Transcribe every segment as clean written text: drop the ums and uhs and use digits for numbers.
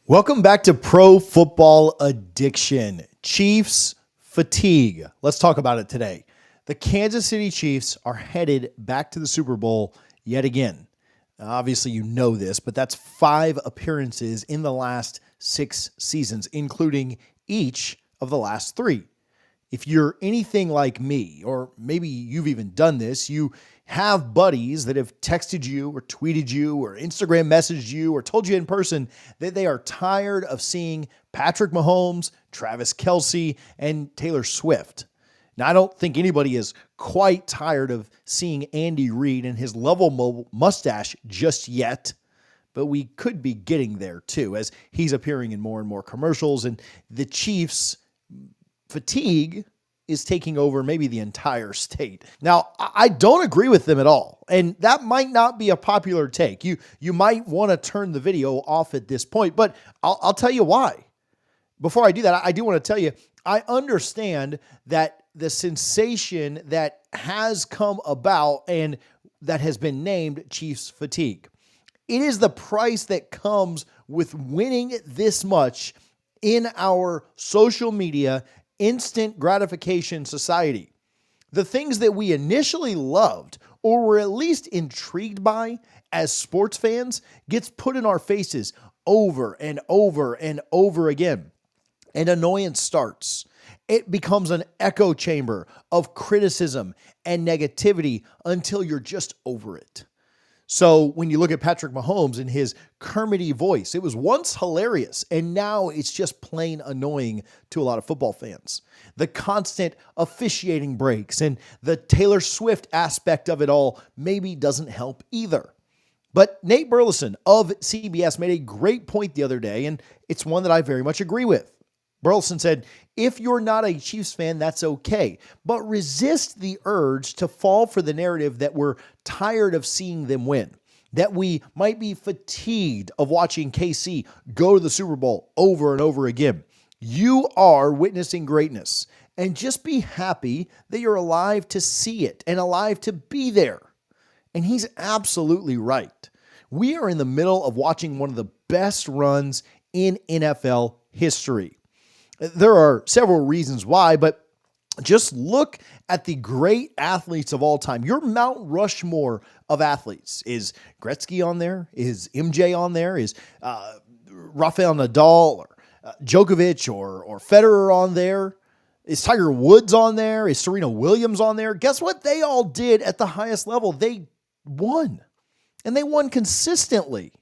Welcome back to Pro Football Addiction. Chiefs fatigue. Let's talk about it today. The Kansas City Chiefs are headed back to the Super Bowl yet again. Now, obviously, you know this, but that's 5 appearances in the last 6 seasons, including each of the last 3. If you're anything like me, or maybe you've even done this, you have buddies that have texted you or tweeted you or Instagram messaged you or told you in person that they are tired of seeing Patrick Mahomes, Travis Kelce, and Taylor Swift. Now, I don't think anybody is quite tired of seeing Andy Reid and his level mustache just yet, but we could be getting there too, as he's appearing in more and more commercials, and the Chiefs' fatigue is taking over maybe the entire state. Now, I don't agree with them at all, and that might not be a popular take. You might want to turn the video off at this point, but I'll tell you why. Before I do that, I do want to tell you, I understand that the sensation that has come about and that has been named Chiefs fatigue. It is the price that comes with winning this much in our social media instant gratification society. The things that we initially loved or were at least intrigued by as sports fans gets put in our faces over and over and over again. And annoyance starts. It becomes an echo chamber of criticism and negativity until you're just over it. So when you look at Patrick Mahomes and his Kermity voice, it was once hilarious, and now it's just plain annoying to a lot of football fans. The constant officiating breaks and the Taylor Swift aspect of it all maybe doesn't help either. But Nate Burleson of CBS made a great point the other day, and it's one that I very much agree with. Burleson said, if you're not a Chiefs fan, that's okay, but resist the urge to fall for the narrative that we're tired of seeing them win, that we might be fatigued of watching KC go to the Super Bowl over and over again. You are witnessing greatness, and just be happy that you're alive to see it and alive to be there. And he's absolutely right. We are in the middle of watching one of the best runs in NFL history. There are several reasons why, but just look at the great athletes of all time. Your Mount Rushmore of athletes. Is Gretzky on there? Is MJ on there? Is Rafael Nadal or Djokovic or Federer on there? Is Tiger Woods on there? Is Serena Williams on there? Guess what they all did at the highest level? They won, and they won consistently.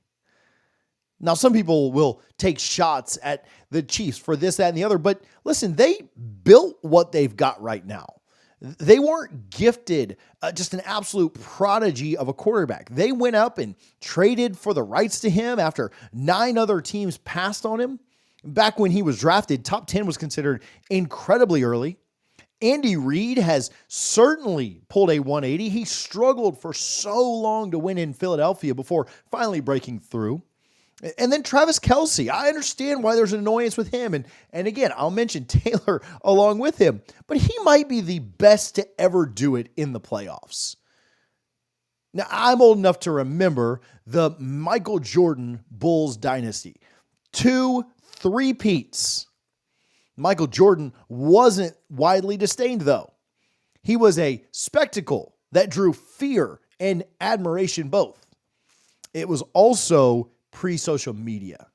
Now, some people will take shots at the Chiefs for this, that, and the other, but listen, they built what they've got right now. They weren't gifted just an absolute prodigy of a quarterback. They went up and traded for the rights to him after 9 other teams passed on him. Back when he was drafted, top 10 was considered incredibly early. Andy Reid has certainly pulled a 180. He struggled for so long to win in Philadelphia before finally breaking through. And then Travis Kelce, I understand why there's an annoyance with him. And again, I'll mention Taylor along with him, but he might be the best to ever do it in the playoffs. Now, I'm old enough to remember the Michael Jordan Bulls dynasty. 2 three-peats. Michael Jordan wasn't widely disdained, though. He was a spectacle that drew fear and admiration both. It was also pre-social media.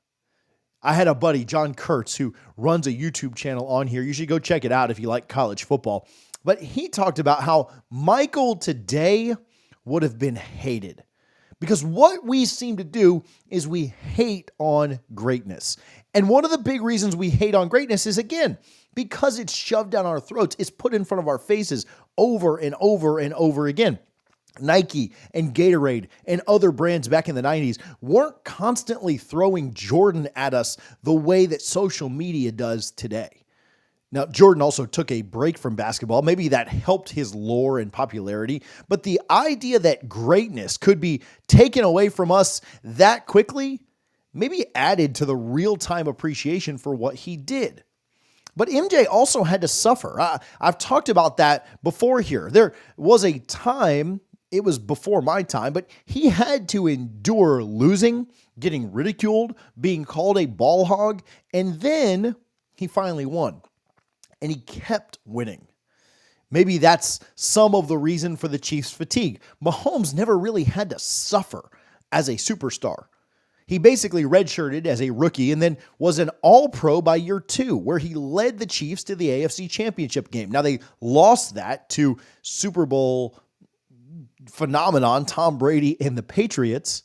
I had a buddy, John Kurtz, who runs a YouTube channel on here. You should go check it out if you like college football. But he talked about how Michael today would have been hated. Because what we seem to do is we hate on greatness. And one of the big reasons we hate on greatness is, again, because it's shoved down our throats. It's put in front of our faces over and over and over again. Nike and Gatorade and other brands back in the 90s weren't constantly throwing Jordan at us the way that social media does today. Now, Jordan also took a break from basketball. Maybe that helped his lore and popularity, but the idea that greatness could be taken away from us that quickly maybe added to the real-time appreciation for what he did. But MJ also had to suffer. I've talked about that before here. There was a time it was before my time, but he had to endure losing, getting ridiculed, being called a ball hog, and then he finally won. And he kept winning. Maybe that's some of the reason for the Chiefs' fatigue. Mahomes never really had to suffer as a superstar. He basically redshirted as a rookie and then was an all-pro by year 2, where he led the Chiefs to the AFC Championship game. Now, they lost that to Super Bowl phenomenon Tom Brady and the Patriots,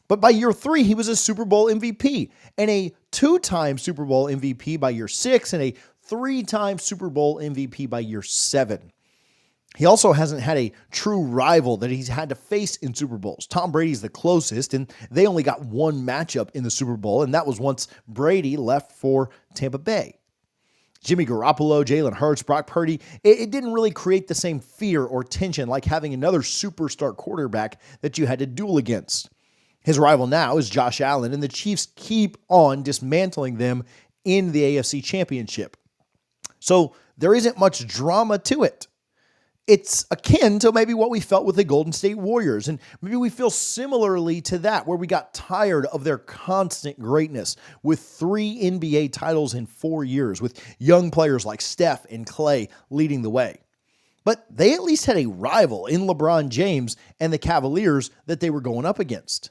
but by year 3, he was a Super Bowl MVP and a 2-time Super Bowl MVP by year 6 and a 3-time Super Bowl MVP by year 7. He also hasn't had a true rival that he's had to face in Super Bowls. Tom Brady's the closest, and they only got one matchup in the Super Bowl, and that was once Brady left for Tampa Bay. Jimmy Garoppolo, Jalen Hurts, Brock Purdy, it didn't really create the same fear or tension like having another superstar quarterback that you had to duel against. His rival now is Josh Allen, and the Chiefs keep on dismantling them in the AFC Championship. So there isn't much drama to it. It's akin to maybe what we felt with the Golden State Warriors, and maybe we feel similarly to that, where we got tired of their constant greatness with 3 NBA titles in 4 years, with young players like Steph and Clay leading the way. But they at least had a rival in LeBron James and the Cavaliers that they were going up against.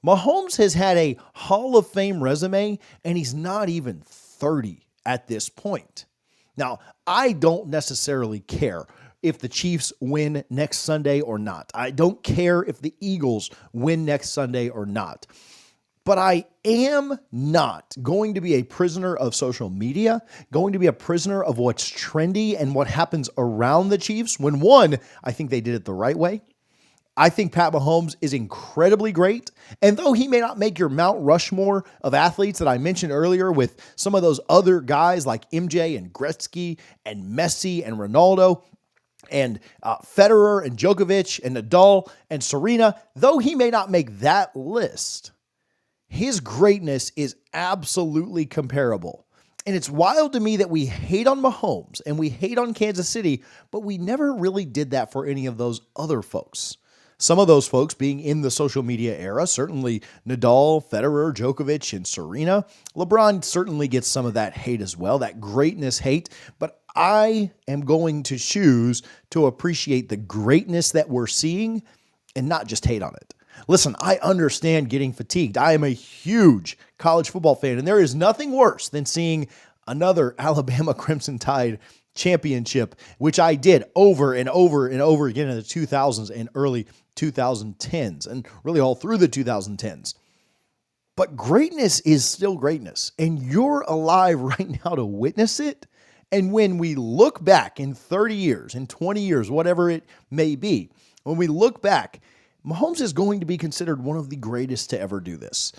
Mahomes has had a Hall of Fame resume, and he's not even 30 at this point. Now, I don't necessarily care if the Chiefs win next Sunday or not. I don't care if the Eagles win next Sunday or not. But I am not going to be a prisoner of social media, going to be a prisoner of what's trendy and what happens around the Chiefs when, one, I think they did it the right way. I think Pat Mahomes is incredibly great. And though he may not make your Mount Rushmore of athletes that I mentioned earlier with some of those other guys like MJ and Gretzky and Messi and Ronaldo, and Federer and Djokovic and Nadal and Serena, though he may not make that list, his greatness is absolutely comparable. And it's wild to me that we hate on Mahomes and we hate on Kansas City, but we never really did that for any of those other folks. Some of those folks being in the social media era, certainly Nadal, Federer, Djokovic, and Serena. LeBron certainly gets some of that hate as well, that greatness hate, but I am going to choose to appreciate the greatness that we're seeing and not just hate on it. Listen, I understand getting fatigued. I am a huge college football fan, and there is nothing worse than seeing another Alabama Crimson Tide championship, which I did over and over and over again in the 2000s and early 2010s, and really all through the 2010s. But greatness is still greatness, and you're alive right now to witness it. And when we look back in 30 years, in 20 years, whatever it may be, when we look back, Mahomes is going to be considered one of the greatest to ever do this.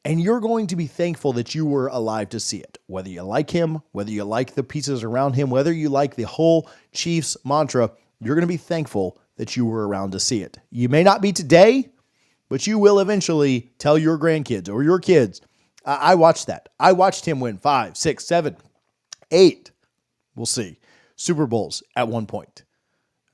And you're going to be thankful that you were alive to see it. Whether you like him, whether you like the pieces around him, whether you like the whole Chiefs mantra, you're going to be thankful that you were around to see it. You may not be today, but you will eventually tell your grandkids or your kids, I watched that. I watched him win 5, 6, 7, 8. We'll see. Super Bowls at one point.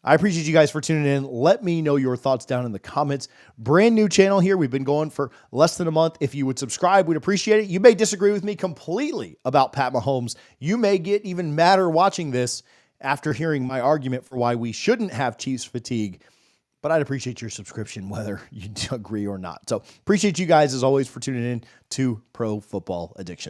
I appreciate you guys for tuning in. Let me know your thoughts down in the comments. Brand new channel here. We've been going for less than a month. If you would subscribe, we'd appreciate it. You may disagree with me completely about Pat Mahomes. You may get even madder watching this after hearing my argument for why we shouldn't have Chiefs fatigue. But I'd appreciate your subscription whether you agree or not. So appreciate you guys as always for tuning in to Pro Football Addiction.